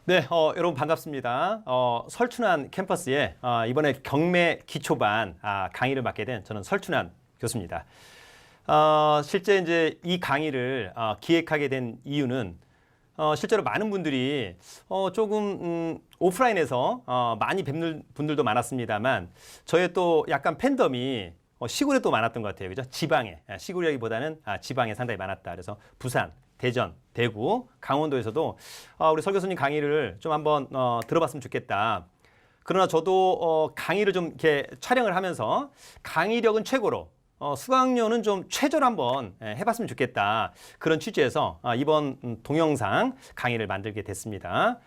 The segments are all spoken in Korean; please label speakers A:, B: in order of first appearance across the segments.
A: 네, 여러분 반갑습니다. 설춘환 캠퍼스에 이번에 경매 기초반 강의를 맡게 된 저는 설춘환 교수입니다. 실제 이제 이 강의를 기획하게 된 이유는 실제로 많은 분들이 조금 오프라인에서 많이 뵙는 분들도 많았습니다만 저의 또 약간 팬덤이 시골에 또 많았던 것 같아요. 그죠? 지방에, 시골이라기보다는 지방에 상당히 많았다. 그래서 부산, 대전, 대구, 강원도에서도 우리 설 교수님 강의를 좀 한번 들어봤으면 좋겠다. 그러나 저도 강의를 좀 이렇게 촬영을 하면서 강의력은 최고로 수강료는 좀 최저로 한번 해봤으면 좋겠다. 그런 취지에서 이번 동영상 강의를 만들게 됐습니다.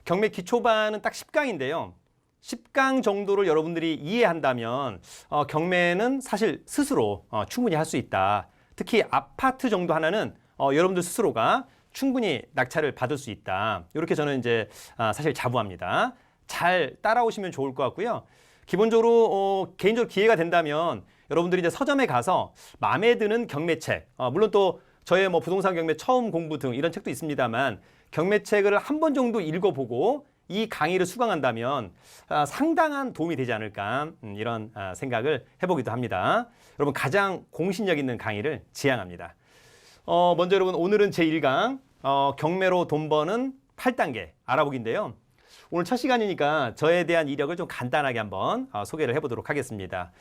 A: 경매 기초반은 딱 10강인데요. 10강 정도를 여러분들이 이해한다면 경매는 사실 스스로 충분히 할 수 있다. 특히 아파트 정도 하나는 여러분들 스스로가 충분히 낙찰을 받을 수 있다. 이렇게 저는 이제 사실 자부합니다. 잘 따라오시면 좋을 것 같고요. 기본적으로 개인적으로 기회가 된다면 여러분들이 이제 서점에 가서 마음에 드는 경매책, 물론 또 저의 뭐 부동산 경매 처음 공부 등 이런 책도 있습니다만 경매책을 한 번 정도 읽어보고 이 강의를 수강한다면 상당한 도움이 되지 않을까 이런 생각을 해보기도 합니다. 여러분 가장 공신력 있는 강의를 지향합니다. 먼저 여러분 오늘은 제1강 경매로 돈 버는 8단계 알아보기인데요. 오늘 첫 시간이니까 저에 대한 이력을 좀 간단하게 한번 소개를 해보도록 하겠습니다.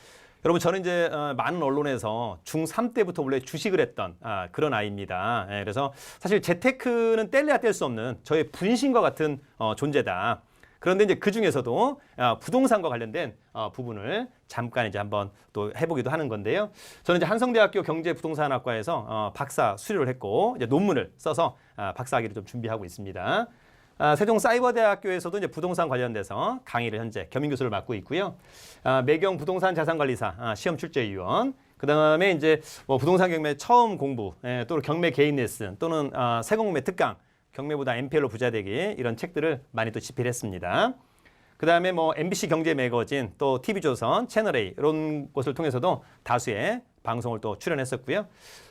A: 여러분 저는 이제 많은 언론에서 중3 때부터 원래 주식을 했던 그런 아이입니다. 그래서 사실 재테크는 뗄래야 뗄 수 없는 저의 분신과 같은 존재다. 그런데 이제 그 중에서도 부동산과 관련된 부분을 잠깐 이제 한번 또 해보기도 하는 건데요. 저는 이제 한성대학교 경제부동산학과에서 박사 수료를 했고 이제 논문을 써서 박사학위를 좀 준비하고 있습니다. 세종사이버대학교에서도 이제 부동산 관련돼서 강의를 현재 겸임교수를 맡고 있고요. 매경 부동산 자산관리사 시험 출제위원, 그 다음에 이제 뭐 부동산 경매 처음 공부, 또는 경매 개인 레슨 또는 세공매 특강, 경매보다 MPL로 부자되기 이런 책들을 많이 또 집필했습니다. 그 다음에 뭐 MBC 경제 매거진 또 TV조선, 채널A 이런 곳을 통해서도 다수의 방송을 또 출연했었고요.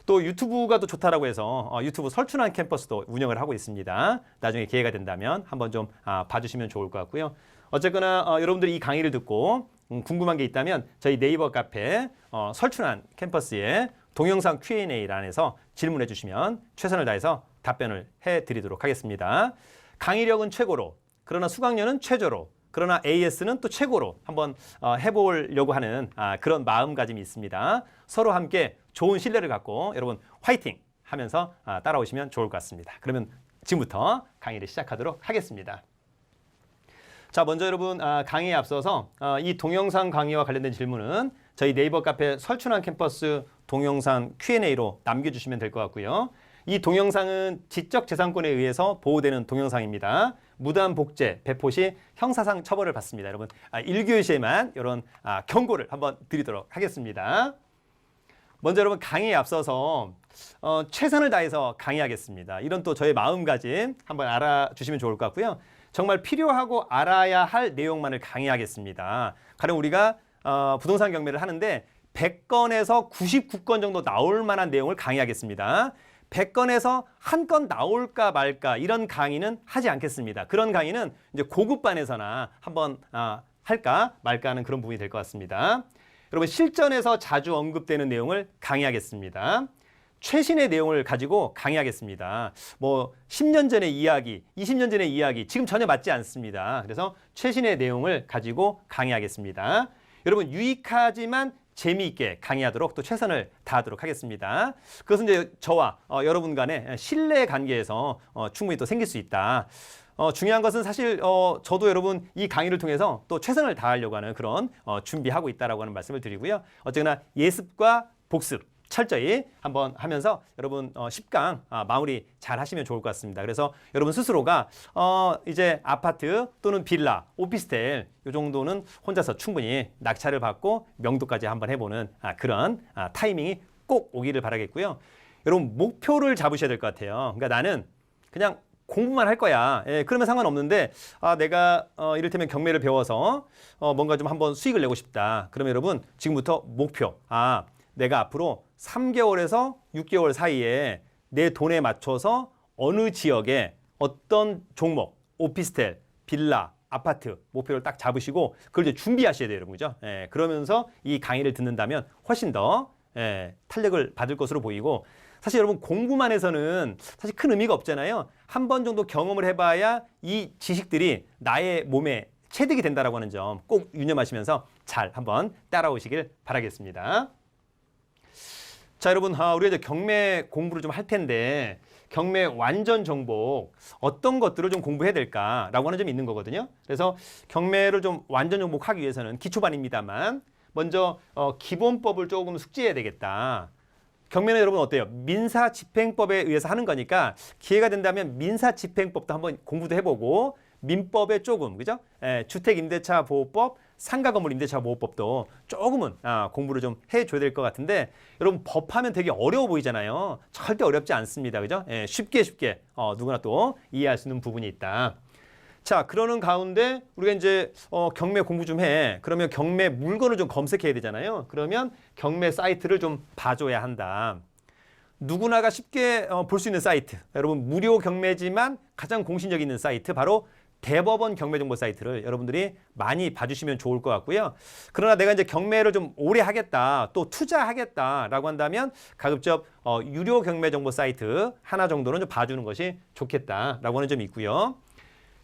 A: 또 유튜브가 또 좋다라고 해서 유튜브 설춘환 캠퍼스도 운영을 하고 있습니다. 나중에 기회가 된다면 한번 좀 봐주시면 좋을 것 같고요. 어쨌거나 여러분들이 이 강의를 듣고 궁금한 게 있다면 저희 네이버 카페 설춘환 캠퍼스에 동영상 Q&A란에서 질문해 주시면 최선을 다해서 답변을 해드리도록 하겠습니다. 강의력은 최고로, 그러나 수강료는 최저로, 그러나 AS는 또 최고로 한번 해보려고 하는 그런 마음가짐이 있습니다. 서로 함께 좋은 신뢰를 갖고 여러분 화이팅 하면서 따라오시면 좋을 것 같습니다. 그러면 지금부터 강의를 시작하도록 하겠습니다. 자, 먼저 여러분 강의에 앞서서 이 동영상 강의와 관련된 질문은 저희 네이버 카페 설춘환 캠퍼스 동영상 Q&A로 남겨주시면 될 것 같고요. 이 동영상은 지적재산권에 의해서 보호되는 동영상입니다. 무단 복제, 배포 시 형사상 처벌을 받습니다. 여러분 1교시에만 이런 경고를 한번 드리도록 하겠습니다. 먼저 여러분 강의에 앞서서 최선을 다해서 강의하겠습니다. 이런 또 저의 마음가짐 한번 알아주시면 좋을 것 같고요. 정말 필요하고 알아야 할 내용만을 강의하겠습니다. 가령 우리가 부동산 경매를 하는데 100건에서 99건 정도 나올 만한 내용을 강의하겠습니다. 100건에서 한 건 나올까 말까 이런 강의는 하지 않겠습니다. 그런 강의는 이제 고급반에서나 한번 할까 말까 하는 그런 부분이 될 것 같습니다. 여러분 실전에서 자주 언급되는 내용을 강의하겠습니다. 최신의 내용을 가지고 강의하겠습니다. 뭐 10년 전의 이야기, 20년 전의 이야기 지금 전혀 맞지 않습니다. 그래서 최신의 내용을 가지고 강의하겠습니다. 여러분 유익하지만 재미있게 강의하도록 또 최선을 다하도록 하겠습니다. 그것은 이제 저와 여러분 간의 신뢰 관계에서 충분히 또 생길 수 있다. 중요한 것은 사실 저도 여러분 이 강의를 통해서 또 최선을 다하려고 하는 그런 준비하고 있다라고 하는 말씀을 드리고요. 어쨌거나 예습과 복습 철저히 한번 하면서 여러분 10강 마무리 잘 하시면 좋을 것 같습니다. 그래서 여러분 스스로가 이제 아파트 또는 빌라, 오피스텔 이 정도는 혼자서 충분히 낙찰을 받고 명도까지 한번 해보는 그런 타이밍이 꼭 오기를 바라겠고요. 여러분 목표를 잡으셔야 될 것 같아요. 그러니까 나는 그냥 공부만 할 거야. 그러면 상관없는데 내가 이를테면 경매를 배워서 뭔가 좀 한번 수익을 내고 싶다. 그러면 여러분 지금부터 목표. 내가 앞으로 3개월에서 6개월 사이에 내 돈에 맞춰서 어느 지역에 어떤 종목, 오피스텔, 빌라, 아파트 목표를 딱 잡으시고 그걸 이제 준비하셔야 돼요, 여러분. 그죠? 예, 그러면서 이 강의를 듣는다면 훨씬 더 탄력을 받을 것으로 보이고 사실 여러분 공부만 해서는 사실 큰 의미가 없잖아요. 한 번 정도 경험을 해봐야 이 지식들이 나의 몸에 체득이 된다라고 하는 점 꼭 유념하시면서 잘 한번 따라오시길 바라겠습니다. 자, 여러분, 우리가 이제 경매 공부를 좀 할 텐데 경매 완전 정복 어떤 것들을 좀 공부해야 될까라고 하는 점이 있는 거거든요. 그래서 경매를 좀 완전 정복하기 위해서는 기초반입니다만 먼저 기본법을 조금 숙지해야 되겠다. 경매는 여러분 어때요? 민사집행법에 의해서 하는 거니까 기회가 된다면 민사집행법도 한번 공부도 해보고 민법에 조금, 그죠? 주택임대차보호법, 상가건물임대차보호법도 조금은 공부를 좀 해줘야 될 것 같은데 여러분 법하면 되게 어려워 보이잖아요. 절대 어렵지 않습니다. 그죠? 쉽게 누구나 또 이해할 수 있는 부분이 있다. 자, 그러는 가운데 우리가 이제 경매 공부 좀 해. 그러면 경매 물건을 좀 검색해야 되잖아요. 그러면 경매 사이트를 좀 봐줘야 한다. 누구나가 쉽게 볼 수 있는 사이트. 여러분 무료 경매지만 가장 공신력 있는 사이트 바로 대법원 경매정보 사이트를 여러분들이 많이 봐주시면 좋을 것 같고요. 그러나 내가 이제 경매를 좀 오래 하겠다, 또 투자하겠다라고 한다면 가급적 유료 경매정보 사이트 하나 정도는 좀 봐주는 것이 좋겠다라고 하는 점이 있고요.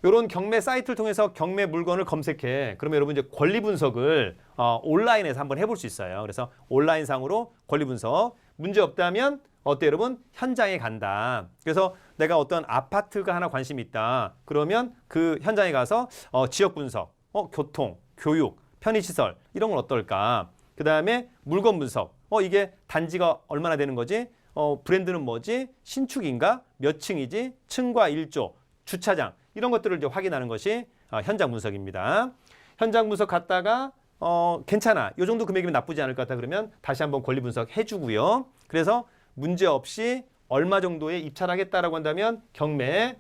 A: 이런 경매 사이트를 통해서 경매 물건을 검색해. 그러면 여러분 이제 권리 분석을 온라인에서 한번 해볼 수 있어요. 그래서 온라인상으로 권리 분석 문제 없다면 어때 여러분? 현장에 간다. 그래서 내가 어떤 아파트가 하나 관심이 있다. 그러면 그 현장에 가서 지역 분석, 교통, 교육, 편의시설 이런 건 어떨까? 그 다음에 물건 분석. 이게 단지가 얼마나 되는 거지? 브랜드는 뭐지? 신축인가? 몇 층이지? 층과 일조, 주차장 이런 것들을 이제 확인하는 것이 현장 분석입니다. 현장 분석 갔다가 괜찮아. 이 정도 금액이면 나쁘지 않을 것 같다 그러면 다시 한번 권리 분석 해주고요. 그래서 문제 없이 얼마 정도에 입찰하겠다라고 한다면 경매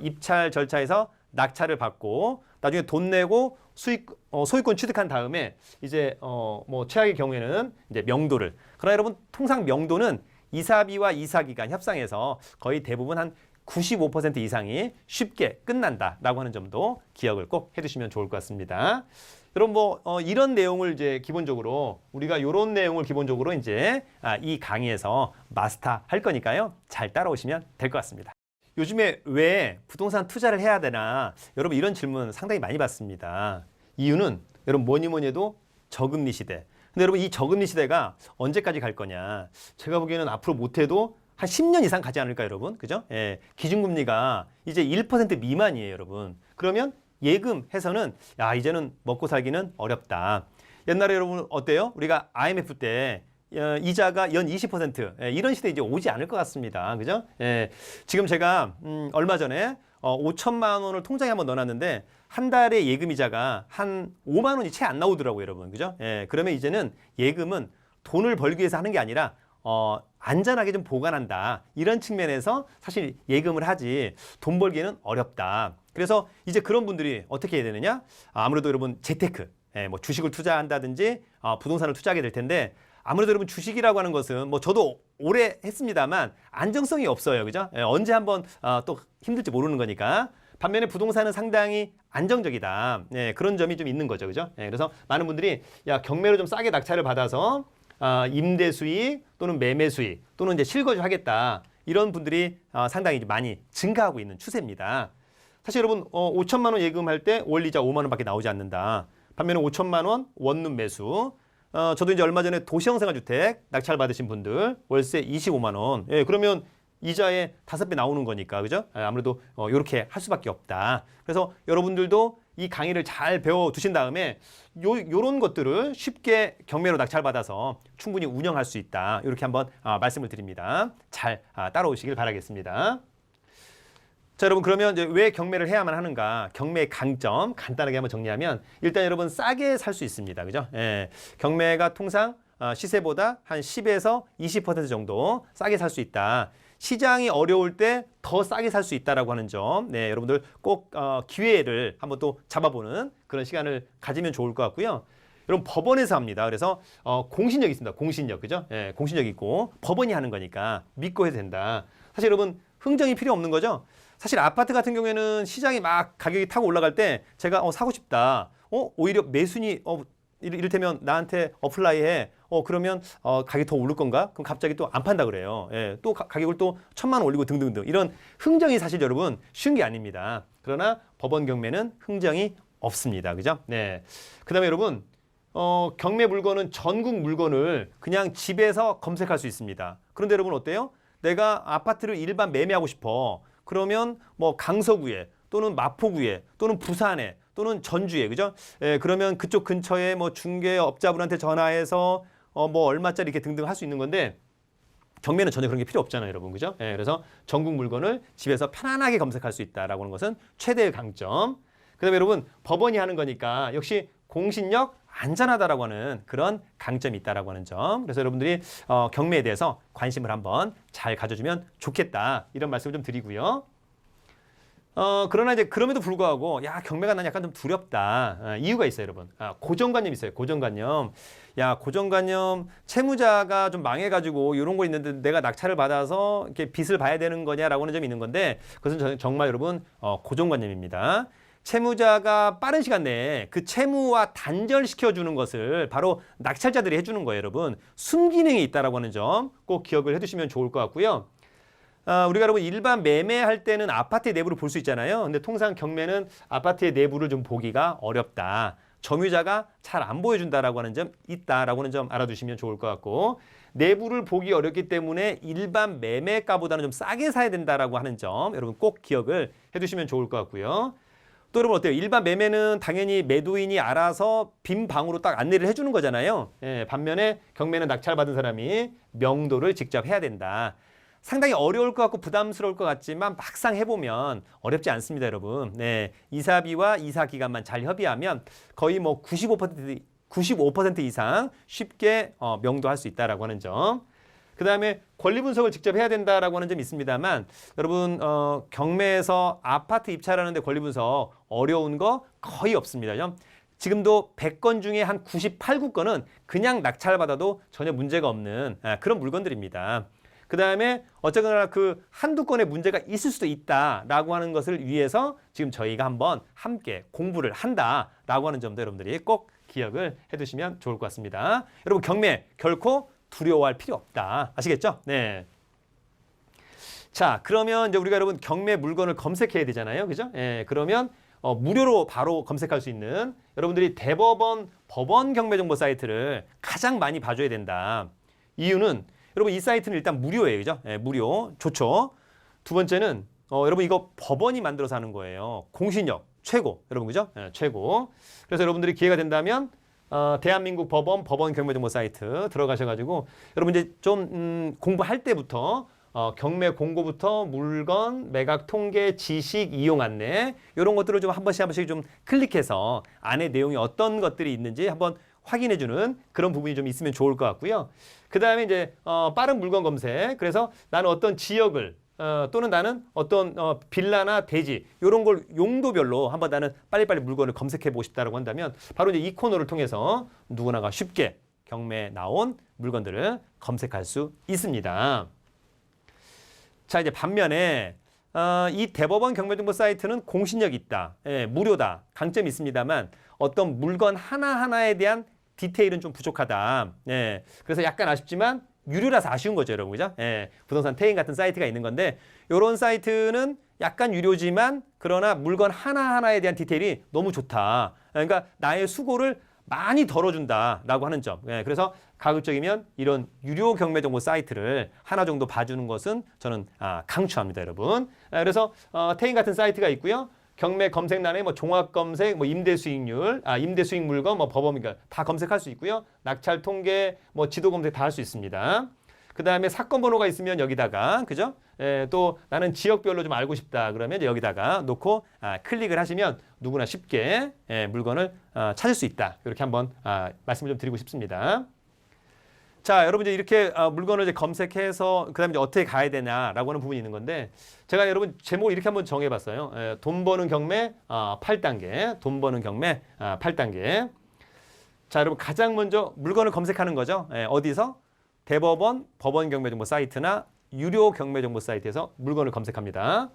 A: 입찰 절차에서 낙찰을 받고 나중에 돈 내고 소유권 취득한 다음에 이제 뭐 최악의 경우에는 이제 명도를. 그러나 여러분 통상 명도는 이사비와 이사기간 협상에서 거의 대부분 한 95% 이상이 쉽게 끝난다라고 하는 점도 기억을 꼭 해두시면 좋을 것 같습니다. 여러분 이런 내용을 이제 기본적으로 우리가 이런 내용을 기본적으로 이제 이 강의에서 마스터할 거니까요. 잘 따라오시면 될 것 같습니다. 요즘에 왜 부동산 투자를 해야 되나? 여러분 이런 질문 상당히 많이 받습니다. 이유는 여러분 뭐니 해도 저금리 시대. 근데 여러분 이 저금리 시대가 언제까지 갈 거냐? 제가 보기에는 앞으로 못해도 한 10년 이상 가지 않을까 여러분? 그죠? 기준금리가 이제 1% 미만이에요 여러분. 그러면 예금해서는 이제는 먹고 살기는 어렵다. 옛날에 여러분 어때요? 우리가 IMF 때 이자가 연 20% 이런 시대 이제 오지 않을 것 같습니다. 그죠? 지금 제가 얼마 전에 5천만 원을 통장에 한번 넣어놨는데 한 달에 예금이자가 한 5만 원이 채 안 나오더라고요 여러분. 그죠? 그러면 이제는 예금은 돈을 벌기 위해서 하는 게 아니라 안전하게 좀 보관한다. 이런 측면에서 사실 예금을 하지 돈 벌기는 어렵다. 그래서 이제 그런 분들이 어떻게 해야 되느냐? 아무래도 여러분 재테크, 뭐 주식을 투자한다든지 부동산을 투자하게 될 텐데 아무래도 여러분 주식이라고 하는 것은 뭐 저도 오래 했습니다만 안정성이 없어요. 그죠? 언제 한번 또 힘들지 모르는 거니까. 반면에 부동산은 상당히 안정적이다. 그런 점이 좀 있는 거죠. 그죠? 그래서 많은 분들이 경매로 좀 싸게 낙찰을 받아서 임대 수익 또는 매매 수익 또는 이제 실거주 하겠다. 이런 분들이 상당히 이제 많이 증가하고 있는 추세입니다. 사실 여러분 5천만 원 예금할 때 월이자 5만 원밖에 나오지 않는다. 반면에 5천만 원 원룸 매수. 저도 이제 얼마 전에 도시형 생활주택 낙찰 받으신 분들 월세 25만 원. 그러면 이자에 5배 나오는 거니까 그죠? 아무래도 이렇게 할 수밖에 없다. 그래서 여러분들도 이 강의를 잘 배워 두신 다음에 요런 것들을 쉽게 경매로 낙찰받아서 충분히 운영할 수 있다. 이렇게 한번 말씀을 드립니다. 잘 따라오시길 바라겠습니다. 자, 여러분 그러면 이제 왜 경매를 해야만 하는가? 경매의 강점 간단하게 한번 정리하면 일단 여러분 싸게 살 수 있습니다. 그죠? 경매가 통상 시세보다 한 10에서 20% 정도 싸게 살 수 있다. 시장이 어려울 때 더 싸게 살 수 있다라고 하는 점, 여러분들 꼭 기회를 한번 또 잡아보는 그런 시간을 가지면 좋을 것 같고요. 여러분 법원에서 합니다. 그래서 공신력 있습니다. 공신력, 그죠? 공신력 있고 법원이 하는 거니까 믿고 해도 된다. 사실 여러분 흥정이 필요 없는 거죠. 사실 아파트 같은 경우에는 시장이 막 가격이 타고 올라갈 때 제가 사고 싶다. 오히려 매수니 이를테면 나한테 어플라이해. 그러면 가격이 더 오를 건가? 그럼 갑자기 또 안 판다 그래요. 예, 또 가격을 또 1,000만 원 올리고 등등등. 이런 흥정이 사실 여러분 쉬운 게 아닙니다. 그러나 법원 경매는 흥정이 없습니다. 그죠? 네. 그다음에 여러분 경매 물건은 전국 물건을 그냥 집에서 검색할 수 있습니다. 그런데 여러분 어때요? 내가 아파트를 일반 매매하고 싶어. 그러면 뭐 강서구에 또는 마포구에 또는 부산에 또는 전주에 그죠? 예, 그러면 그쪽 근처에 뭐 중개업자분한테 전화해서 뭐 얼마짜리 이렇게 등등 할 수 있는 건데 경매는 전혀 그런 게 필요 없잖아요, 여러분. 그죠? 예, 그래서 전국 물건을 집에서 편안하게 검색할 수 있다라고 하는 것은 최대의 강점. 그다음에 여러분 법원이 하는 거니까 역시 공신력 안전하다라고 하는 그런 강점이 있다라고 하는 점. 그래서 여러분들이 경매에 대해서 관심을 한번 잘 가져주면 좋겠다. 이런 말씀을 좀 드리고요. 그러나 이제 그럼에도 불구하고 야 경매가 난 약간 좀 두렵다. 이유가 있어요, 여러분. 고정관념 있어요. 고정관념. 야 고정관념 채무자가 좀 망해가지고 이런 거 있는데 내가 낙찰을 받아서 이렇게 빚을 봐야 되는 거냐라고 하는 점이 있는 건데 그것은 정말 여러분 고정관념입니다. 채무자가 빠른 시간 내에 그 채무와 단절시켜주는 것을 바로 낙찰자들이 해주는 거예요, 여러분. 순기능이 있다라고 하는 점 꼭 기억을 해두시면 좋을 것 같고요. 우리가 여러분 일반 매매할 때는 아파트의 내부를 볼 수 있잖아요. 근데 통상 경매는 아파트의 내부를 좀 보기가 어렵다. 점유자가 잘 안 보여준다라고 하는 점 있다라고 하는 점 알아두시면 좋을 것 같고 내부를 보기 어렵기 때문에 일반 매매가보다는 좀 싸게 사야 된다라고 하는 점 여러분 꼭 기억을 해두시면 좋을 것 같고요. 또 여러분 어때요? 일반 매매는 당연히 매도인이 알아서 빈 방으로 딱 안내를 해주는 거잖아요. 예, 반면에 경매는 낙찰받은 사람이 명도를 직접 해야 된다. 상당히 어려울 것 같고 부담스러울 것 같지만 막상 해보면 어렵지 않습니다, 여러분. 네, 이사비와 이사 기간만 잘 협의하면 거의 뭐 95% 이상 쉽게 명도할 수 있다라고 하는 점. 그 다음에 권리 분석을 직접 해야 된다라고 하는 점이 있습니다만 여러분 경매에서 아파트 입찰하는데 권리 분석 어려운 거 거의 없습니다. 지금도 100건 중에 한 98건은 그냥 낙찰받아도 전혀 문제가 없는 그런 물건들입니다. 그 다음에 어쨌거나 그 한두 건의 문제가 있을 수도 있다라고 하는 것을 위해서 지금 저희가 한번 함께 공부를 한다라고 하는 점도 여러분들이 꼭 기억을 해두시면 좋을 것 같습니다. 여러분 경매 결코 두려워할 필요 없다. 아시겠죠? 네. 자, 그러면 이제 우리가 여러분 경매 물건을 검색해야 되잖아요. 그죠? 예, 그러면 무료로 바로 검색할 수 있는 여러분들이 대법원 법원 경매 정보 사이트를 가장 많이 봐줘야 된다. 이유는 여러분 이 사이트는 일단 무료예요. 그죠? 예, 무료. 좋죠. 두 번째는 여러분 이거 법원이 만들어서 하는 거예요. 공신력 최고. 여러분 그죠? 예, 최고. 그래서 여러분들이 기회가 된다면 대한민국 법원 경매 정보 사이트 들어가셔가지고 여러분 이제 좀 공부할 때부터 경매 공고부터 물건, 매각 통계, 지식, 이용 안내 이런 것들을 좀 한 번씩 좀 클릭해서 안에 내용이 어떤 것들이 있는지 한번 확인해주는 그런 부분이 좀 있으면 좋을 것 같고요. 그 다음에 이제 빠른 물건 검색. 그래서 나는 어떤 지역을 또는 나는 어떤 빌라나 대지 이런 걸 용도별로 한번 나는 빨리빨리 물건을 검색해보고 싶다라고 한다면 바로 이제 이 코너를 통해서 누구나가 쉽게 경매에 나온 물건들을 검색할 수 있습니다. 자 이제 반면에 이 대법원 경매정보 사이트는 공신력이 있다. 예, 무료다. 강점이 있습니다만 어떤 물건 하나하나에 대한 디테일은 좀 부족하다. 예, 그래서 약간 아쉽지만 유료라서 아쉬운 거죠, 여러분. 그죠? 예, 부동산 태인 같은 사이트가 있는 건데 이런 사이트는 약간 유료지만 그러나 물건 하나하나에 대한 디테일이 너무 좋다. 그러니까 나의 수고를 많이 덜어준다라고 하는 점. 예, 그래서 가급적이면 이런 유료 경매 정보 사이트를 하나 정도 봐주는 것은 저는 강추합니다, 여러분. 그래서 태인 같은 사이트가 있고요. 경매 검색란에 뭐 종합 검색, 뭐 임대 수익률, 임대 수익 물건, 뭐 법원이니까 다 검색할 수 있고요. 낙찰 통계, 뭐 지도 검색 다 할 수 있습니다. 그 다음에 사건 번호가 있으면 여기다가, 그죠? 또 나는 지역별로 좀 알고 싶다. 그러면 이제 여기다가 놓고 클릭을 하시면 누구나 쉽게 물건을 찾을 수 있다. 이렇게 한번 말씀을 좀 드리고 싶습니다. 자, 여러분 이제 이렇게 물건을 이제 검색해서 그다음에 이제 어떻게 가야 되냐라고 하는 부분이 있는 건데 제가 여러분 제목을 이렇게 한번 정해봤어요. 돈 버는 경매 8단계, 돈 버는 경매 8단계. 자, 여러분 가장 먼저 물건을 검색하는 거죠. 어디서? 대법원 법원 경매 정보 사이트나 유료 경매 정보 사이트에서 물건을 검색합니다.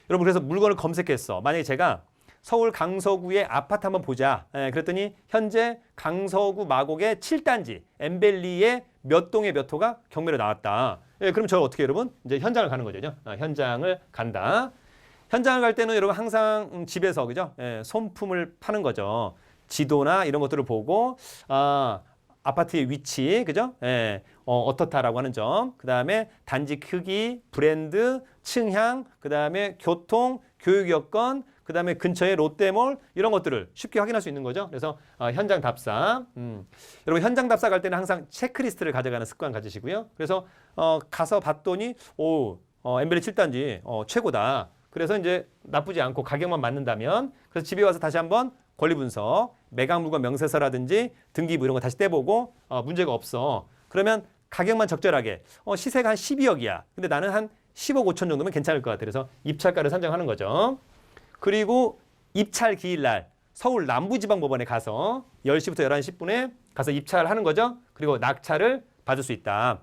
A: 여러분 그래서 물건을 검색했어. 만약에 제가 서울 강서구의 아파트 한번 보자. 그랬더니 현재 강서구 마곡의 7단지 엠벨리의 몇 동의 몇 호가 경매로 나왔다. 그럼 저 어떻게 여러분? 이제 현장을 가는 거죠. 현장을 간다. 현장을 갈 때는 여러분 항상 집에서 그죠? 손품을 파는 거죠. 지도나 이런 것들을 보고 아파트의 위치, 그죠? 어떻다라고 하는 점. 그다음에 단지 크기, 브랜드, 층향, 그다음에 교통, 교육 여건, 그다음에 근처에 롯데몰 이런 것들을 쉽게 확인할 수 있는 거죠. 그래서 현장 답사. 여러분 현장 답사 갈 때는 항상 체크리스트를 가져가는 습관 가지시고요. 그래서 가서 봤더니 엠벨리 7단지 최고다. 그래서 이제 나쁘지 않고 가격만 맞는다면 그래서 집에 와서 다시 한번 권리 분석, 매각 물건 명세서라든지 등기부 이런 거 다시 떼보고 문제가 없어. 그러면 가격만 적절하게 시세가 한 12억이야. 근데 나는 한 10억 5천 정도면 괜찮을 것 같아. 그래서 입찰가를 선정하는 거죠. 그리고 입찰 기일날 서울 남부지방법원에 가서 10시부터 11시 10분에 가서 입찰을 하는 거죠. 그리고 낙찰을 받을 수 있다.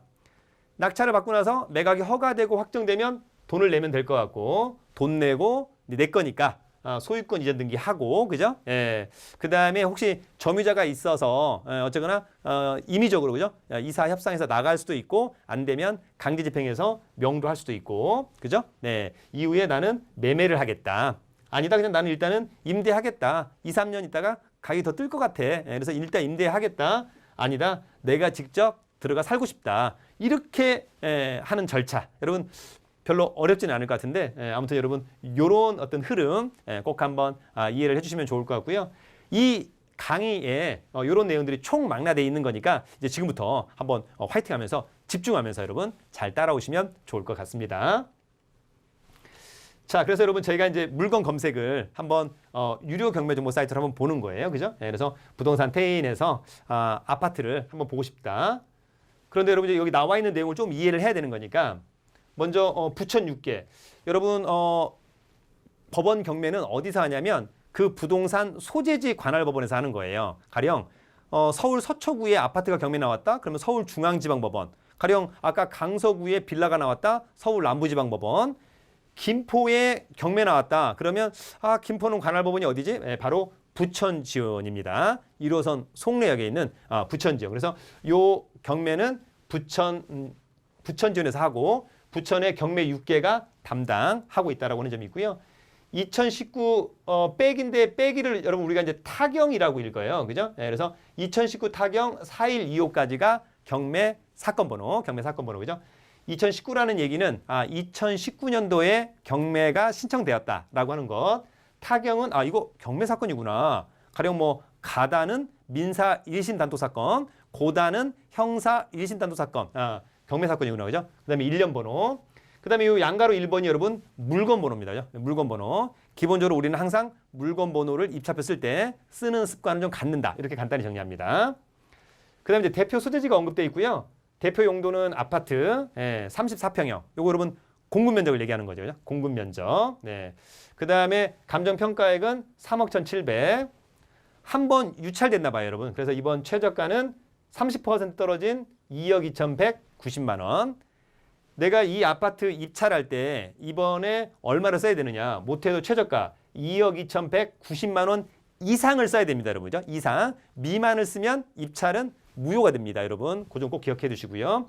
A: 낙찰을 받고 나서 매각이 허가되고 확정되면 돈을 내면 될 것 같고 돈 내고 내 거니까 소유권 이전 등기하고 그죠? 그 다음에 혹시 점유자가 있어서 어쨌거나 임의적으로 그죠? 이사 협상해서 나갈 수도 있고 안 되면 강제 집행해서 명도할 수도 있고 그죠? 이후에 나는 매매를 하겠다. 아니다 그냥 나는 일단은 임대하겠다. 2, 3년 있다가 가격이 더 뜰 것 같아. 그래서 일단 임대하겠다. 아니다 내가 직접 들어가 살고 싶다. 이렇게 하는 절차. 여러분 별로 어렵지는 않을 것 같은데 아무튼 여러분 이런 어떤 흐름 꼭 한번 이해를 해주시면 좋을 것 같고요. 이 강의에 이런 내용들이 총망라되어 있는 거니까 이제 지금부터 한번 화이팅하면서 집중하면서 여러분 잘 따라오시면 좋을 것 같습니다. 자, 그래서 여러분 저희가 이제 물건 검색을 한번 유료 경매 정보 사이트를 한번 보는 거예요, 그죠? 그래서 부동산 태인에서 아파트를 한번 보고 싶다. 그런데 여러분 여기 나와 있는 내용을 좀 이해를 해야 되는 거니까. 먼저 부천 6개. 여러분 법원 경매는 어디서 하냐면 그 부동산 소재지 관할법원에서 하는 거예요. 가령 서울 서초구에 아파트가 경매 나왔다. 그러면 서울중앙지방법원. 가령 아까 강서구에 빌라가 나왔다. 서울 남부지방법원. 김포에 경매 나왔다. 그러면 김포는 관할법원이 어디지? 바로 부천지원입니다. 1호선 송내역에 있는 부천지원. 그래서 요 경매는 부천지원에서 하고 부천의 경매 6개가 담당하고 있다라고 하는 점이 있고요. 2019 백인데 빼기를 여러분 우리가 이제 타경이라고 읽어요. 그죠? 그래서 2019 타경 4125까지가 경매 사건 번호, 그죠? 2019라는 얘기는 2019년도에 경매가 신청되었다라고 하는 것. 타경은 이거 경매 사건이구나. 가령 뭐 가다는 민사 1심 단독 사건, 고다는 형사 1심 단독 사건. 경매 사건이구나, 그죠? 그 다음에 1년 번호. 그 다음에 이 양가로 1번이 여러분 물건 번호입니다. 그죠? 물건 번호. 기본적으로 우리는 항상 물건 번호를 입찰표 쓸 때 쓰는 습관을 좀 갖는다. 이렇게 간단히 정리합니다. 그 다음에 이제 대표 소재지가 언급되어 있고요. 대표 용도는 아파트 34평형. 요거 여러분 공급 면적을 얘기하는 거죠. 그죠? 공급 면적. 그 다음에 감정평가액은 3억 1,700. 한 번 유찰됐나 봐요, 여러분. 그래서 이번 최저가는 30% 떨어진 2억 2,190만 원. 내가 이 아파트 입찰할 때 이번에 얼마를 써야 되느냐. 못해도 최저가 2억 2,190만 원 이상을 써야 됩니다, 여러분. 그죠? 이상. 미만을 쓰면 입찰은 무효가 됩니다, 여러분. 그 점 꼭 기억해 두시고요.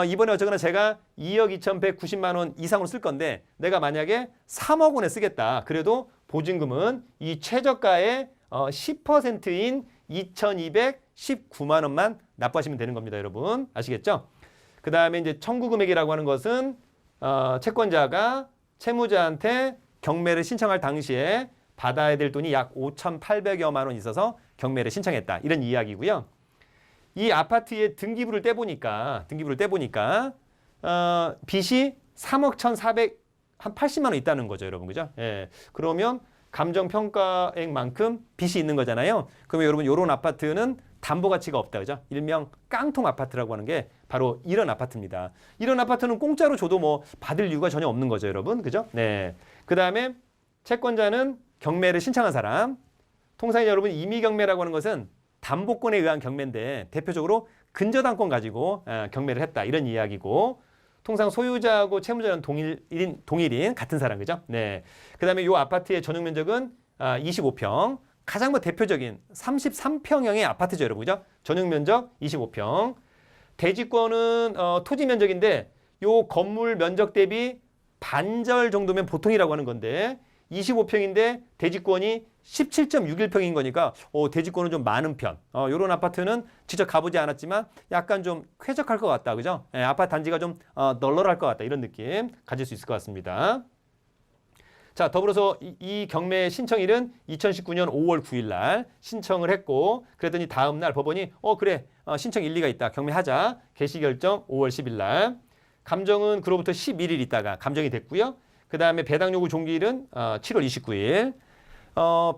A: 이번에 어쨌거나 제가 2억 2,190만 원 이상으로 쓸 건데 내가 만약에 3억 원에 쓰겠다. 그래도 보증금은 이 최저가의 10%인 2,219만 원만 납부하시면 되는 겁니다, 여러분. 아시겠죠? 그 다음에 이제 청구 금액이라고 하는 것은 채권자가 채무자한테 경매를 신청할 당시에 받아야 될 돈이 약 5,800여만 원 있어서 경매를 신청했다. 이런 이야기고요. 이 아파트의 등기부를 떼보니까 빚이 3억 1,480만 원 있다는 거죠, 여러분. 그죠? 그러면 감정평가액만큼 빚이 있는 거잖아요. 그러면 여러분 이런 아파트는 담보 가치가 없다. 그죠? 일명 깡통 아파트라고 하는 게 바로 이런 아파트입니다. 이런 아파트는 공짜로 줘도 뭐 받을 이유가 전혀 없는 거죠, 여러분. 그죠? 그 다음에 채권자는 경매를 신청한 사람. 통상 여러분 임의경매라고 하는 것은 담보권에 의한 경매인데 대표적으로 근저당권 가지고 경매를 했다. 이런 이야기고 통상 소유자하고 채무자는 동일인 같은 사람 그죠? 네. 그다음에 요 아파트의 전용 면적은 25평. 가장 뭐 대표적인 33평형의 아파트죠, 여러분. 그죠? 전용 면적 25평. 대지권은 토지 면적인데 요 건물 면적 대비 반절 정도면 보통이라고 하는 건데 25평인데 대지권이 17.61평인 거니까 대지권은 좀 많은 편. 요런 아파트는 직접 가보지 않았지만 약간 좀 쾌적할 것 같다. 그죠? 예, 아파트 단지가 좀 널널할 것 같다. 이런 느낌 가질 수 있을 것 같습니다. 자, 더불어서 이 경매 신청일은 2019년 5월 9일 날 신청을 했고 그랬더니 다음 날 법원이 그래 신청 일리가 있다. 경매하자. 개시 결정 5월 10일 날. 감정은 그로부터 11일 있다가 감정이 됐고요. 그 다음에 배당 요구 종기일은 7월 29일.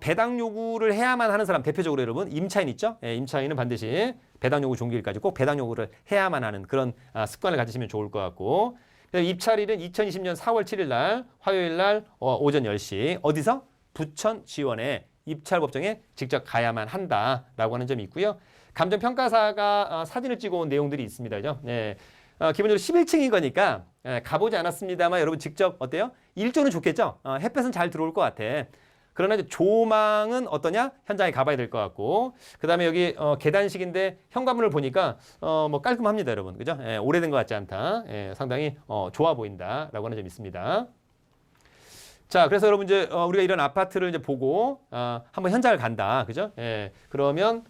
A: 배당 요구를 해야만 하는 사람 대표적으로 여러분 임차인 있죠? 예, 임차인은 반드시 배당 요구 종기일까지 꼭 배당 요구를 해야만 하는 그런 습관을 가지시면 좋을 것 같고 입찰일은 2020년 4월 7일 날 화요일 날 오전 10시 어디서? 부천지원에 입찰법정에 직접 가야만 한다라고 하는 점이 있고요. 감정평가사가 사진을 찍어온 내용들이 있습니다. 그죠? 네. 기본적으로 11층인 거니까 가보지 않았습니다만 여러분 직접 어때요? 일조는 좋겠죠? 햇볕은 잘 들어올 것 같아. 그러나 이제 조망은 어떠냐? 현장에 가봐야 될 것 같고 그 다음에 여기 계단식인데 현관문을 보니까 뭐 깔끔합니다, 여러분. 그죠? 예, 오래된 것 같지 않다. 예, 상당히 좋아 보인다라고 하는 점이 있습니다. 자, 그래서 여러분 이제 우리가 이런 아파트를 이제 보고 한번 현장을 간다, 그죠? 예, 그러면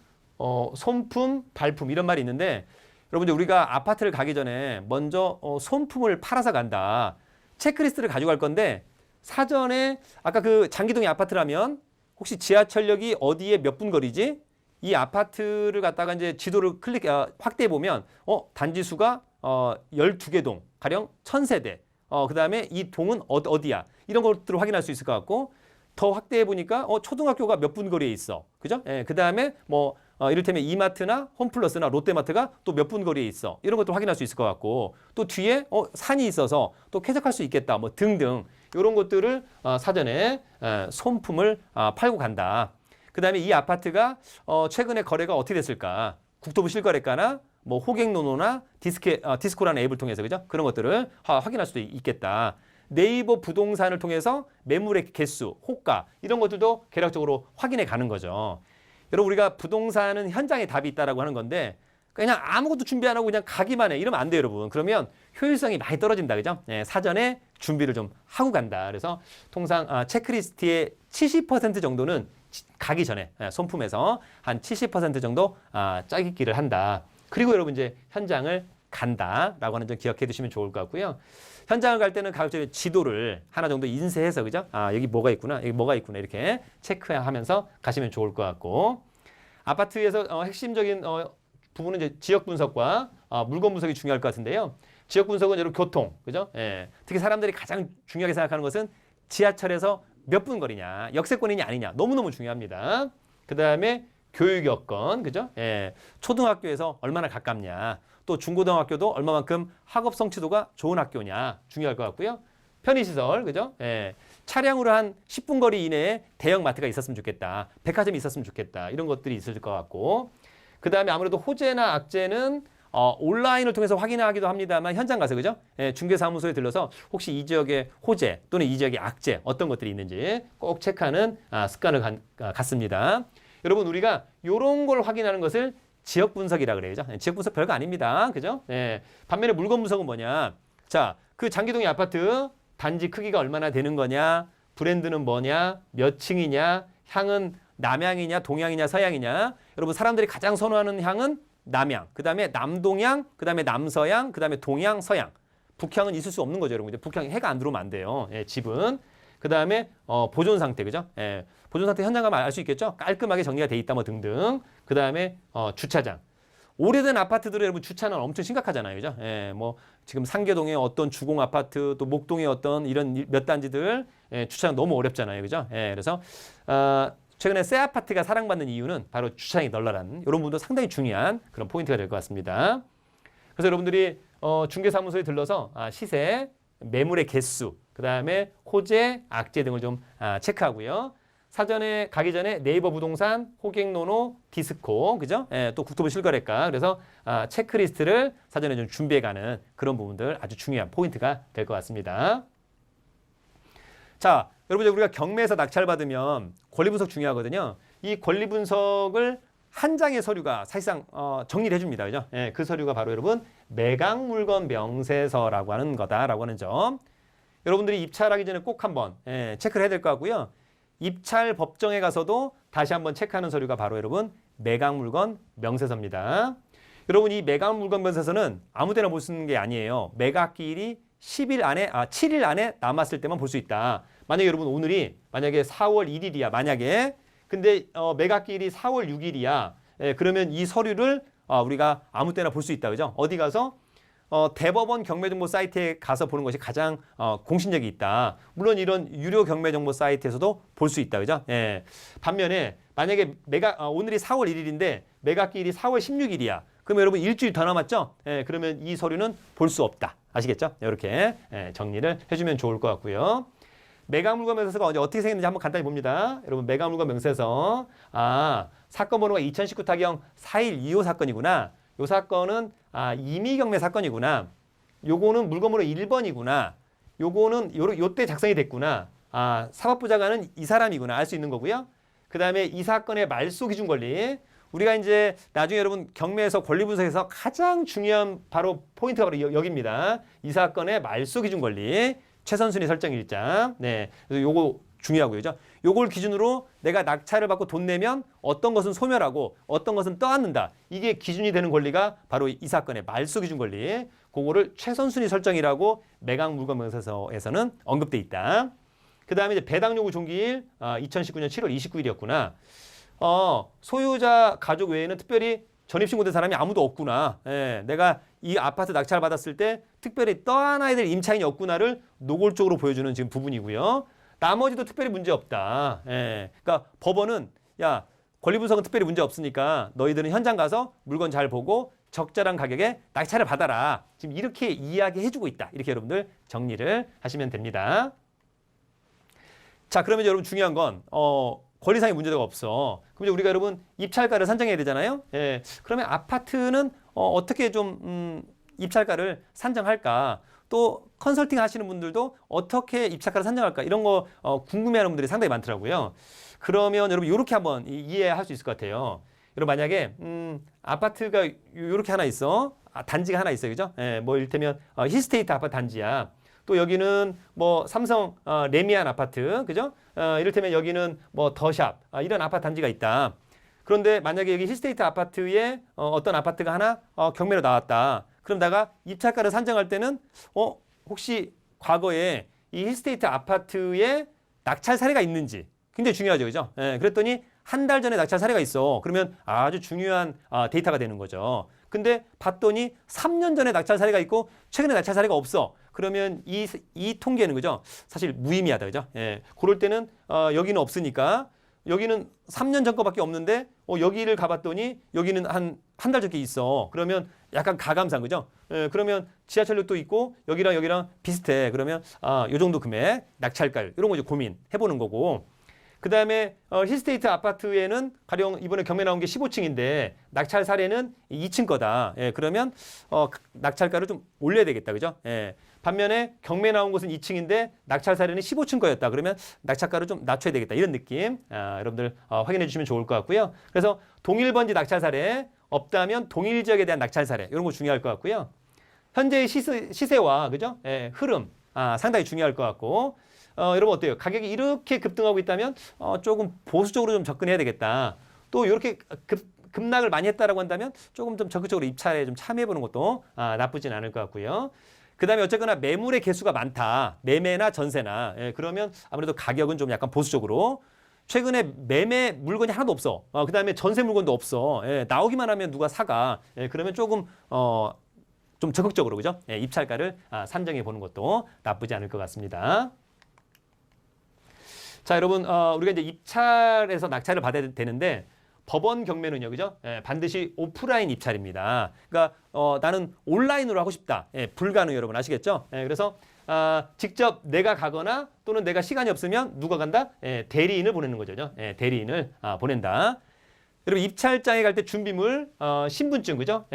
A: 손품, 발품 이런 말이 있는데 여러분 이제 우리가 아파트를 가기 전에 먼저 손품을 팔아서 간다. 체크리스트를 가져갈 건데 사전에 아까 그 장기동의 아파트라면 혹시 지하철역이 어디에 몇 분 거리지? 이 아파트를 갖다가 이제 지도를 확대해 보면 단지 수가 12개 동 가령 1000세대. 그다음에 이 동은 어디야? 이런 것들을 확인할 수 있을 것 같고 더 확대해 보니까 초등학교가 몇 분 거리에 있어. 그죠? 예, 그다음에 뭐 이를테면 이마트나 홈플러스나 롯데마트가 또 몇 분 거리에 있어. 이런 것도 확인할 수 있을 것 같고 또 뒤에 산이 있어서 또 쾌적할 수 있겠다. 뭐 등등 이런 것들을 사전에 손품을 팔고 간다. 그다음에 이 아파트가 최근에 거래가 어떻게 됐을까? 국토부 실거래가나 뭐 호갱노노나 디스코라는 앱을 통해서 그죠? 그런 것들을 확인할 수도 있겠다. 네이버 부동산을 통해서 매물의 개수, 호가 이런 것들도 계략적으로 확인해 가는 거죠. 여러분 우리가 부동산은 현장에 답이 있다라고 하는 건데 그냥 아무것도 준비 안 하고 그냥 가기만 해. 이러면 안 돼요, 여러분. 그러면 효율성이 많이 떨어진다, 그죠? 네, 사전에 준비를 좀 하고 간다. 그래서 통상 체크리스트의 70% 정도는 가기 전에 손품에서 한 70% 정도 짜깁기를 한다. 그리고 여러분 이제 현장을 간다라고 하는 점 기억해 두시면 좋을 것 같고요. 현장을 갈 때는 가급적 지도를 하나 정도 인쇄해서 그죠? 여기 뭐가 있구나, 여기 뭐가 있구나 이렇게 체크하면서 가시면 좋을 것 같고 아파트에서 핵심적인 부분은 이제 지역 분석과 물건 분석이 중요할 것 같은데요. 지역 분석은 여러분 교통, 그죠? 예. 특히 사람들이 가장 중요하게 생각하는 것은 지하철에서 몇 분 거리냐, 역세권이냐 아니냐 너무너무 중요합니다. 그 다음에 교육 여건, 그죠? 예. 초등학교에서 얼마나 가깝냐, 또 중고등학교도 얼마만큼 학업 성취도가 좋은 학교냐 중요할 것 같고요. 편의시설, 그죠? 예. 차량으로 한 10분 거리 이내에 대형 마트가 있었으면 좋겠다. 백화점이 있었으면 좋겠다. 이런 것들이 있을 것 같고 그 다음에 아무래도 호재나 악재는 온라인을 통해서 확인하기도 합니다만 현장 가서 그죠? 예, 중개사무소에 들러서 혹시 이 지역의 호재 또는 이 지역의 악재 어떤 것들이 있는지 꼭 체크하는 습관을 갖습니다. 여러분 우리가 이런 걸 확인하는 것을 지역 분석이라 그래요. 그죠? 지역 분석 별거 아닙니다. 그죠? 예, 반면에 물건 분석은 뭐냐? 자, 그 장기동의 아파트 단지 크기가 얼마나 되는 거냐? 브랜드는 뭐냐? 몇 층이냐? 향은 남향이냐? 동향이냐? 서향이냐? 여러분 사람들이 가장 선호하는 향은 남향, 그 다음에 남동향, 그 다음에 남서향, 그 다음에 동향, 서향. 북향은 있을 수 없는 거죠, 여러분. 이제 북향 해가 안 들어오면 안 돼요. 예, 집은. 그 다음에 보존 상태, 그죠? 예, 보존 상태 현장 가면 알 수 있겠죠? 깔끔하게 정리가 돼 있다, 뭐 등등. 그 다음에 주차장. 오래된 아파트들은 여러분 주차는 엄청 심각하잖아요, 그죠? 예, 뭐 지금 상계동의 어떤 주공 아파트, 또 목동의 어떤 이런 몇 단지들 주차장 너무 어렵잖아요, 그죠? 예, 그래서 최근에 새 아파트가 사랑받는 이유는 바로 주차장이 널널한 이런 부분도 상당히 중요한 그런 포인트가 될 것 같습니다. 그래서 여러분들이 중개사무소에 들러서 시세, 매물의 개수, 그 다음에 호재, 악재 등을 좀 체크하고요. 사전에 가기 전에 네이버 부동산, 호갱노노, 디스코, 그죠? 예, 또 국토부 실거래가. 그래서 체크리스트를 사전에 좀 준비해가는 그런 부분들 아주 중요한 포인트가 될 것 같습니다. 자, 여러분 우리가 경매에서 낙찰 받으면 권리 분석 중요하거든요. 이 권리 분석을 한 장의 서류가 사실상 정리를 해줍니다. 그죠? 예, 그 서류가 바로 여러분 매각 물건 명세서라고 하는 거다라고 하는 점. 여러분들이 입찰하기 전에 꼭 한번 체크를 해야 될 것 같고요. 입찰 법정에 가서도 다시 한번 체크하는 서류가 바로 여러분 매각 물건 명세서입니다. 여러분 이 매각 물건 명세서는 아무 때나 볼 수 있는 게 아니에요. 매각기일이 7일 안에 남았을 때만 볼 수 있다. 만약에 여러분 오늘이 만약에 4월 1일이야. 만약에 근데 매각기일이 4월 6일이야. 그러면 이 서류를 우리가 아무 때나 볼 수 있다. 그죠? 어디 가서 대법원 경매정보 사이트에 가서 보는 것이 가장 공신력이 있다. 물론 이런 유료 경매정보 사이트에서도 볼 수 있다. 그죠? 예. 반면에 만약에 오늘이 4월 1일인데 매각기일이 4월 16일이야. 그러면 여러분 일주일 더 남았죠? 예, 그러면 이 서류는 볼 수 없다. 아시겠죠? 이렇게 정리를 해주면 좋을 것 같고요. 매각물건 명세서가 어떻게 생겼는지 한번 간단히 봅니다. 여러분 매각물건 명세서 사건 번호가 2019 타경 4125 사건이구나. 요 사건은 임의경매 사건이구나. 요거는 물건 번호 1번이구나. 요거는 요때 작성이 됐구나. 사법부장관은 이 사람이구나 알 수 있는 거고요. 그 다음에 이 사건의 말소 기준 권리. 우리가 이제 나중에 여러분 경매에서 권리 분석에서 가장 중요한 바로 포인트가 바로 여기입니다. 이 사건의 말소 기준 권리. 최선순위 설정 일장. 네. 그래서 요거 중요하고요. 그죠? 요걸 기준으로 내가 낙찰을 받고 돈 내면 어떤 것은 소멸하고 어떤 것은 떠안는다. 이게 기준이 되는 권리가 바로 이 사건의 말소 기준 권리. 그거를 최선순위 설정이라고 매각 물건 명세서에서는 언급돼 있다. 그 다음에 이제 배당 요구 종기일 2019년 7월 29일이었구나. 소유자 가족 외에는 특별히 전입신고된 사람이 아무도 없구나. 예, 내가 이 아파트 낙찰 받았을 때 특별히 떠안아야 될 임차인이 없구나를 노골적으로 보여주는 지금 부분이고요. 나머지도 특별히 문제 없다. 예, 그러니까 법원은 야 권리 분석은 특별히 문제 없으니까 너희들은 현장 가서 물건 잘 보고 적절한 가격에 낙찰을 받아라. 지금 이렇게 이야기해주고 있다. 이렇게 여러분들 정리를 하시면 됩니다. 자, 그러면 여러분 중요한 건 권리상의 문제가 없어. 그럼 이제 우리가 여러분 입찰가를 산정해야 되잖아요. 예. 그러면 아파트는 어떻게 좀 입찰가를 산정할까? 또 컨설팅 하시는 분들도 어떻게 입찰가를 산정할까? 이런 거 궁금해하는 분들이 상당히 많더라고요. 그러면 여러분 이렇게 한번 이해할 수 있을 것 같아요. 여러분 만약에 아파트가 이렇게 하나 있어. 단지가 하나 있어요. 그죠? 예, 뭐 이를테면 힐스테이트 아파트 단지야. 또 여기는 뭐 삼성 레미안 아파트, 그죠? 이를테면 여기는 뭐 더샵 이런 아파트 단지가 있다. 그런데 만약에 여기 힐스테이트 아파트에 어떤 아파트가 하나 경매로 나왔다. 그럼 내가 입찰가를 산정할 때는 혹시 과거에 이 힐스테이트 아파트에 낙찰 사례가 있는지 굉장히 중요하죠, 그죠? 예, 그랬더니 한 달 전에 낙찰 사례가 있어. 그러면 아주 중요한 데이터가 되는 거죠. 근데 봤더니 3년 전에 낙찰 사례가 있고 최근에 낙찰 사례가 없어. 그러면 이 통계는 그죠? 사실 무의미하다, 그죠? 예. 그럴 때는 여기는 없으니까 여기는 3년 전 거밖에 없는데 여기를 가봤더니 여기는 한 달 전게 있어. 그러면 약간 가감상, 그죠? 예, 그러면 지하철역도 있고 여기랑 비슷해. 그러면 요 정도 금액 낙찰가 이런 거 이제 고민해보는 거고. 그 다음에 힐스테이트 아파트에는 가령 이번에 경매 나온 게 15층인데 낙찰 사례는 2층 거다. 예, 그러면 낙찰가를 좀 올려야 되겠다. 그죠? 예. 반면에 경매 나온 곳은 2층인데 낙찰 사례는 15층 거였다. 그러면 낙찰가를 좀 낮춰야 되겠다. 이런 느낌 여러분들 확인해 주시면 좋을 것 같고요. 그래서 동일 번지 낙찰 사례 없다면 동일 지역에 대한 낙찰 사례 이런 거 중요할 것 같고요. 현재의 시세와 그죠? 예, 흐름 상당히 중요할 것 같고 여러분 어때요? 가격이 이렇게 급등하고 있다면 조금 보수적으로 좀 접근해야 되겠다. 또 이렇게 급락을 많이 했다라고 한다면 조금 좀 적극적으로 입찰에 좀 참여해보는 것도 나쁘진 않을 것 같고요. 그 다음에 어쨌거나 매물의 개수가 많다. 매매나 전세나. 예, 그러면 아무래도 가격은 좀 약간 보수적으로. 최근에 매매 물건이 하나도 없어. 그 다음에 전세 물건도 없어. 예, 나오기만 하면 누가 사가. 예, 그러면 조금 좀 적극적으로 그죠? 예, 입찰가를 산정해 보는 것도 나쁘지 않을 것 같습니다. 자, 여러분 우리가 이제 입찰에서 낙찰을 받아야 되는데 법원 경매는요, 그죠? 예, 반드시 오프라인 입찰입니다. 그러니까 나는 온라인으로 하고 싶다. 예, 불가능 여러분 아시겠죠? 예, 그래서 직접 내가 가거나 또는 내가 시간이 없으면 누가 간다? 대리인을 보내는 거죠. 대리인을 보낸다. 여러분 입찰장에 갈 때 준비물, 신분증, 그죠?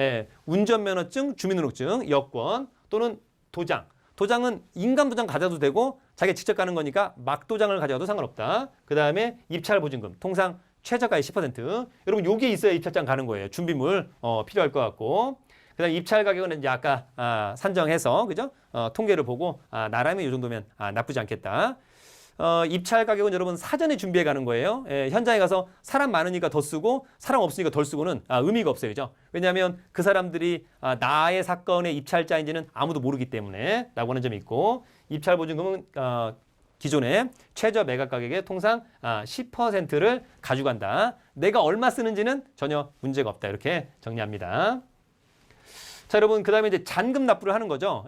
A: 운전면허증, 주민등록증, 여권 또는 도장. 도장은 인감도장 가져도 되고 자기가 직접 가는 거니까 막도장을 가져가도 상관없다. 그 다음에 입찰보증금, 통상 최저가의 10%. 여러분 요게 있어야 입찰장 가는 거예요. 준비물 필요할 것 같고. 그 다음에 입찰 가격은 이제 아까 산정해서 그죠? 통계를 보고 나라면 이 정도면 나쁘지 않겠다. 입찰 가격은 여러분 사전에 준비해 가는 거예요. 현장에 가서 사람 많으니까 더 쓰고 사람 없으니까 덜 쓰고는 의미가 없어요. 그죠? 왜냐하면 그 사람들이 나의 사건의 입찰자인지는 아무도 모르기 때문에 라고 하는 점이 있고 입찰 보증금은 기존의 최저 매각 가격의 통상 10%를 가져간다. 내가 얼마 쓰는지는 전혀 문제가 없다. 이렇게 정리합니다. 자, 여러분, 그 다음에 이제 잔금 납부를 하는 거죠.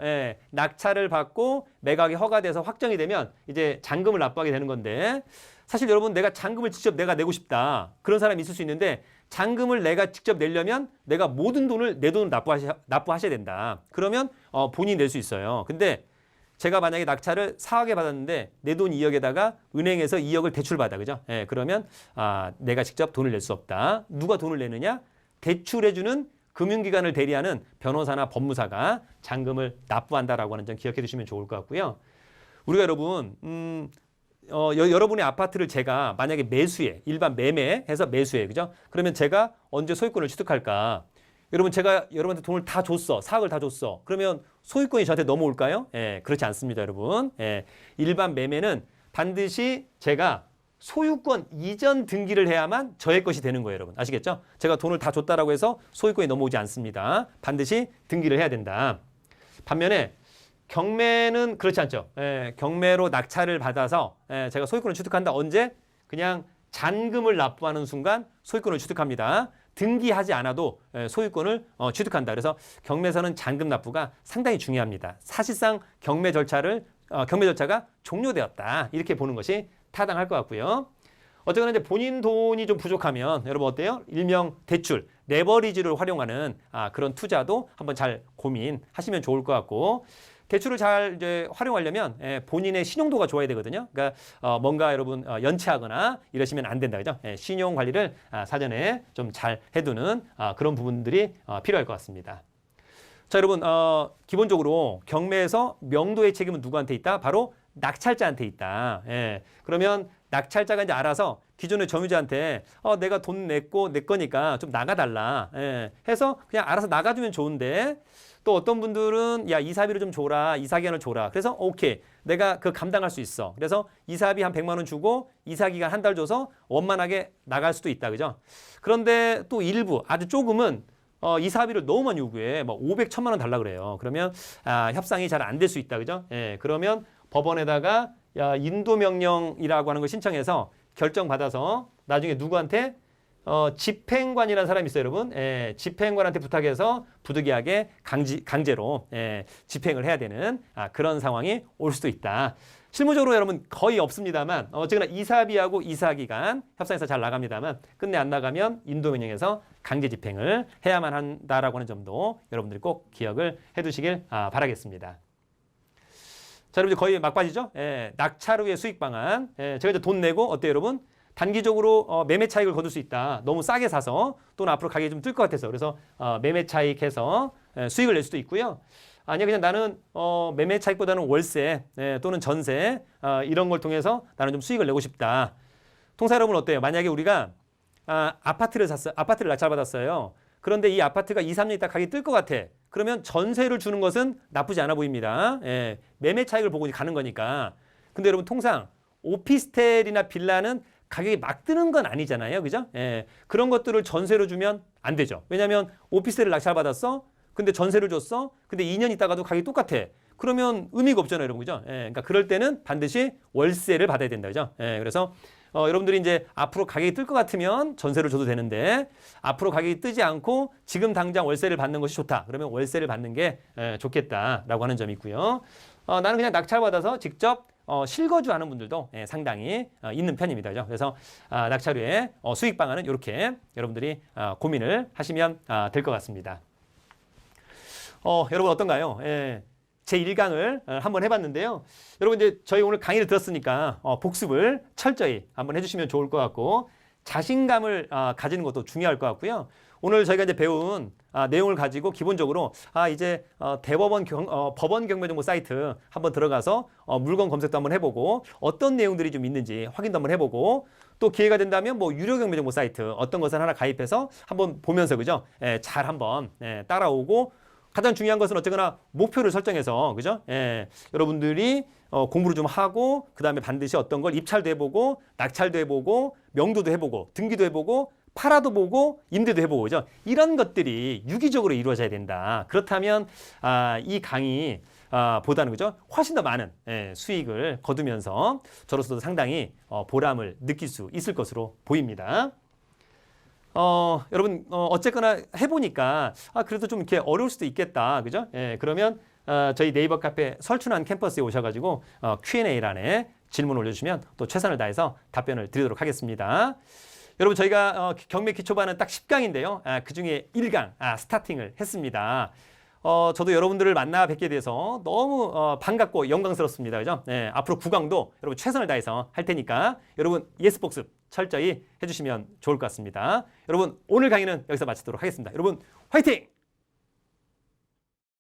A: 낙찰을 받고 매각이 허가돼서 확정이 되면 이제 잔금을 납부하게 되는 건데 사실 여러분 내가 잔금을 직접 내가 내고 싶다. 그런 사람이 있을 수 있는데 잔금을 내가 직접 내려면 내가 모든 돈을 내 돈을 납부하셔야 된다. 그러면 본인이 낼 수 있어요. 근데 제가 만약에 낙찰을 4억에 받았는데 내 돈 2억에다가 은행에서 2억을 대출받아. 그죠? 그러면 내가 직접 돈을 낼 수 없다. 누가 돈을 내느냐? 대출해주는 금융기관을 대리하는 변호사나 법무사가 잔금을 납부한다라고 하는 점 기억해 두시면 좋을 것 같고요. 우리가 여러분 여러분의 아파트를 제가 만약에 매수해, 일반 매매해서 매수해, 그죠? 그러면 제가 언제 소유권을 취득할까? 여러분 제가 여러분한테 돈을 다 줬어, 4억을 다 줬어. 그러면 소유권이 저한테 넘어올까요? 그렇지 않습니다, 여러분. 일반 매매는 반드시 제가 소유권 이전 등기를 해야만 저의 것이 되는 거예요, 여러분. 아시겠죠? 제가 돈을 다 줬다라고 해서 소유권이 넘어오지 않습니다. 반드시 등기를 해야 된다. 반면에 경매는 그렇지 않죠. 경매로 낙찰을 받아서 제가 소유권을 취득한다. 언제? 그냥 잔금을 납부하는 순간 소유권을 취득합니다. 등기하지 않아도 소유권을 취득한다. 그래서 경매에서는 잔금 납부가 상당히 중요합니다. 사실상 경매 절차가 종료되었다. 이렇게 보는 것이 타당할 것 같고요. 어쨌거나 이제 본인 돈이 좀 부족하면 여러분 어때요? 일명 대출, 레버리지를 활용하는 그런 투자도 한번 잘 고민하시면 좋을 것 같고 대출을 잘 이제 활용하려면 본인의 신용도가 좋아야 되거든요. 그러니까 뭔가 여러분 연체하거나 이러시면 안 된다, 그죠? 신용 관리를 사전에 좀 잘 해두는 그런 부분들이 필요할 것 같습니다. 자, 여러분 기본적으로 경매에서 명도의 책임은 누구한테 있다? 바로 낙찰자한테 있다. 그러면 낙찰자가 이제 알아서 기존의 점유자한테 내가 돈 냈고 내 거니까 좀 나가달라 해서 그냥 알아서 나가주면 좋은데 또 어떤 분들은 야 이사비를 좀 줘라, 이사기간을 줘라. 그래서 오케이, 내가 그 감당할 수 있어. 그래서 이사비 한 100만 원 주고 이사기간 한 달 줘서 원만하게 나갈 수도 있다, 그죠? 그런데 또 일부 아주 조금은 이사비를 너무 많이 요구해. 뭐 500, 1000만 원 달라 그래요. 그러면 협상이 잘 안 될 수 있다, 그죠? 그러면 법원에다가 인도명령이라고 하는 걸 신청해서 결정받아서 나중에 누구한테 집행관이라는 사람이 있어요, 여러분. 집행관한테 부탁해서 부득이하게 강제로 집행을 해야 되는 그런 상황이 올 수도 있다. 실무적으로 여러분 거의 없습니다만 어쨌거나 이사비하고 이사기간 협상에서 잘 나갑니다만 끝내 안 나가면 인도명령에서 강제 집행을 해야만 한다라고 하는 점도 여러분들이 꼭 기억을 해두시길 바라겠습니다. 자, 여러분 거의 막바지죠? 낙찰 후의 수익 방안. 제가 이제 돈 내고 어때요, 여러분? 단기적으로 매매 차익을 거둘 수 있다. 너무 싸게 사서 또는 앞으로 가격이 좀 뜰 것 같아서 그래서 매매 차익해서 수익을 낼 수도 있고요. 아니야, 그냥 나는 매매 차익보다는 월세 또는 전세 이런 걸 통해서 나는 좀 수익을 내고 싶다. 통상 여러분 어때요? 만약에 우리가 아파트를 낙찰받았어요. 그런데 이 아파트가 2, 3년 있다 가격이 뜰 것 같아. 그러면 전세를 주는 것은 나쁘지 않아 보입니다. 매매 차익을 보고 가는 거니까. 근데 여러분 통상 오피스텔이나 빌라는 가격이 막 뜨는 건 아니잖아요. 그죠? 그런 것들을 전세로 주면 안 되죠. 왜냐하면 오피스텔을 낙찰받았어. 근데 전세를 줬어. 근데 2년 있다가도 가격이 똑같아. 그러면 의미가 없잖아요, 여러분. 그죠? 그러니까 그럴 때는 반드시 월세를 받아야 된다. 그죠? 그래서 여러분들이 이제 앞으로 가격이 뜰 것 같으면 전세를 줘도 되는데 앞으로 가격이 뜨지 않고 지금 당장 월세를 받는 것이 좋다. 그러면 월세를 받는 게 좋겠다라고 하는 점이 있고요. 나는 그냥 낙찰받아서 직접 실거주하는 분들도 상당히 있는 편입니다. 그죠? 그래서 낙찰 후에 수익 방안은 이렇게 여러분들이 고민을 하시면 될 것 같습니다. 여러분 어떤가요? 제1강을 한번 해봤는데요. 여러분 이제 저희 오늘 강의를 들었으니까 복습을 철저히 한번 해주시면 좋을 것 같고 자신감을 가지는 것도 중요할 것 같고요. 오늘 저희가 이제 배운 내용을 가지고 기본적으로 이제 대법원 법원 경매정보 사이트 한번 들어가서 물건 검색도 한번 해보고 어떤 내용들이 좀 있는지 확인도 한번 해보고 또 기회가 된다면 뭐 유료 경매정보 사이트 어떤 것을 하나 가입해서 한번 보면서 그죠? 잘 한번 따라오고 가장 중요한 것은 어쨌거나 목표를 설정해서 그죠? 여러분들이 공부를 좀 하고 그다음에 반드시 어떤 걸 입찰도 해보고 낙찰도 해보고 명도도 해보고 등기도 해보고 팔아도 보고 임대도 해보고 그죠? 이런 것들이 유기적으로 이루어져야 된다. 그렇다면 이 강의 보다는 그죠? 훨씬 더 많은 수익을 거두면서 저로서도 상당히 보람을 느낄 수 있을 것으로 보입니다. 여러분 어쨌거나 해보니까 그래도 좀 이렇게 어려울 수도 있겠다, 그죠? 그러면 저희 네이버 카페 설춘한 캠퍼스에 오셔가지고 Q&A란에 질문 올려주시면 또 최선을 다해서 답변을 드리도록 하겠습니다. 여러분 저희가 경매 기초반은 딱 10강인데요. 그 중에 1강 스타팅을 했습니다. 저도 여러분들을 만나 뵙게 돼서 너무 반갑고 영광스럽습니다. 그죠? 앞으로 9강도 여러분 최선을 다해서 할 테니까 여러분 예습 복습 철저히 해주시면 좋을 것 같습니다. 여러분 오늘 강의는 여기서 마치도록 하겠습니다. 여러분 화이팅!